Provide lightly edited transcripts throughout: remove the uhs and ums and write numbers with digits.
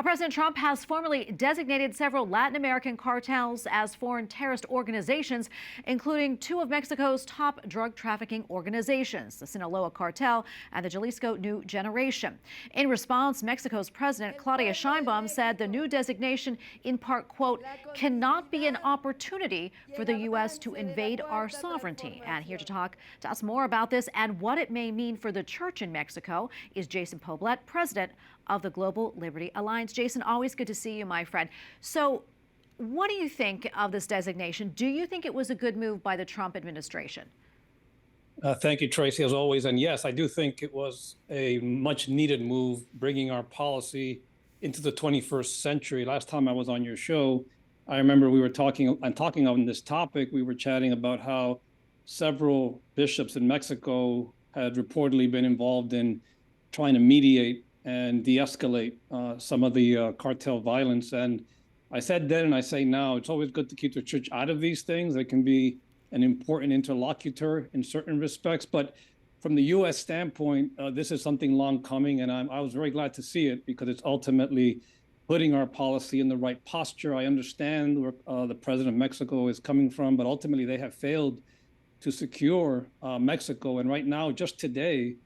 President Trump has formally designated several Latin American cartels as foreign terrorist organizations, including two of Mexico's top drug trafficking organizations, the Sinaloa cartel and the Jalisco New Generation. In response, Mexico's President Claudia Sheinbaum said the new designation, in part, quote, cannot be an opportunity for the U.S. to invade our sovereignty. And here to talk to us more about this and what it may mean for the church in Mexico is Jason Poblete, president of the Global Liberty Alliance. Jason, always good to see you, my friend. So what do you think of this designation? Do you think it was a good move by the Trump administration? Thank you, Tracy, as always. And yes, I do think it was a much needed move, bringing our policy into the 21st century. Last time I was on your show, I remember we were talking on this topic. We were chatting about how several bishops in Mexico had reportedly been involved in trying to mediate and de-escalate some of the cartel violence. And I said then, and I say now, it's always good to keep the church out of these things. They can be an important interlocutor in certain respects. But from the U.S. standpoint, this is something long coming. And I was very glad to see it because it's ultimately putting our policy in the right posture. I understand where the president of Mexico is coming from, but ultimately they have failed to secure Mexico. And right now, just today,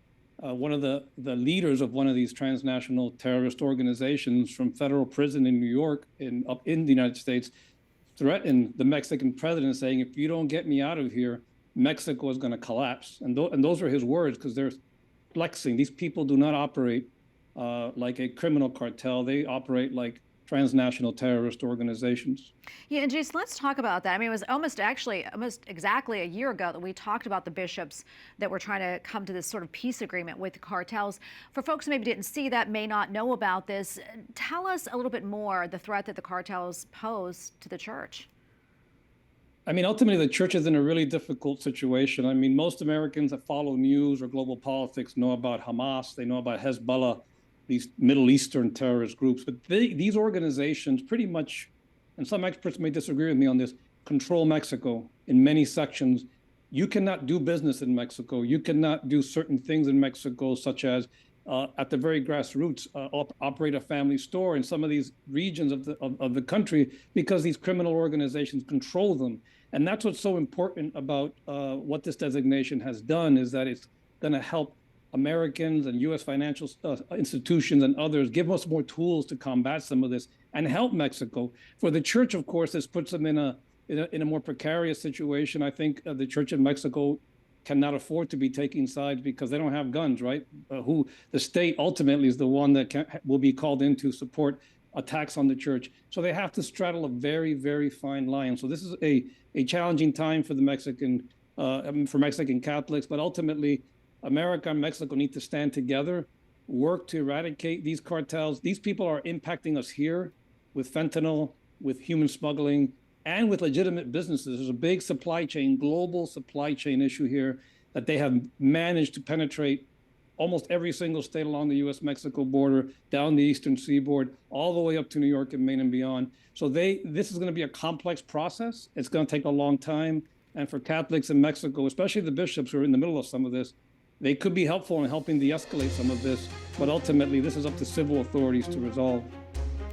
one of the leaders of one of these transnational terrorist organizations from federal prison in New York, up in the United States, threatened the Mexican president, saying, if you don't get me out of here, Mexico is going to collapse. And those are his words, because they're flexing. These people do not operate like a criminal cartel. They operate like transnational terrorist organizations. Yeah, and Jason, let's talk about that. I mean, it was almost exactly a year ago that we talked about the bishops that were trying to come to this sort of peace agreement with the cartels. For folks who maybe didn't see that, may not know about this, tell us a little bit more the threat that the cartels pose to the church. I mean, ultimately, the church is in a really difficult situation. I mean, most Americans that follow news or global politics know about Hamas, they know about Hezbollah, these Middle Eastern terrorist groups, but these organizations pretty much, and some experts may disagree with me on this, control Mexico in many sections. You cannot do business in Mexico. You cannot do certain things in Mexico, such as at the very grassroots, operate a family store in some of these regions of the country, because these criminal organizations control them. And that's what's so important about what this designation has done, is that it's going to help Americans and U.S. financial institutions and others give us more tools to combat some of this and help Mexico. For the church, of course, this puts them in a more precarious situation. I think the church in Mexico cannot afford to be taking sides because they don't have guns, right? The state ultimately is the one that will be called in to support attacks on the church. So they have to straddle a very, very fine line. So this is a challenging time for the Mexican Catholics, but ultimately, America and Mexico need to stand together, work to eradicate these cartels. These people are impacting us here with fentanyl, with human smuggling, and with legitimate businesses. There's a big supply chain, global supply chain issue here that they have managed to penetrate almost every single state along the U.S.-Mexico border, down the eastern seaboard, all the way up to New York and Maine and beyond. So this is going to be a complex process. It's going to take a long time. And for Catholics in Mexico, especially the bishops who are in the middle of some of this, they could be helpful in helping de-escalate some of this, but ultimately this is up to civil authorities to resolve.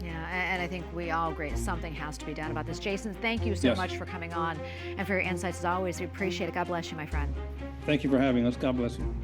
Yeah, and I think we all agree something has to be done about this. Jason, thank you so much for coming on and for your insights as always. We appreciate it. God bless you, my friend. Thank you for having us. God bless you.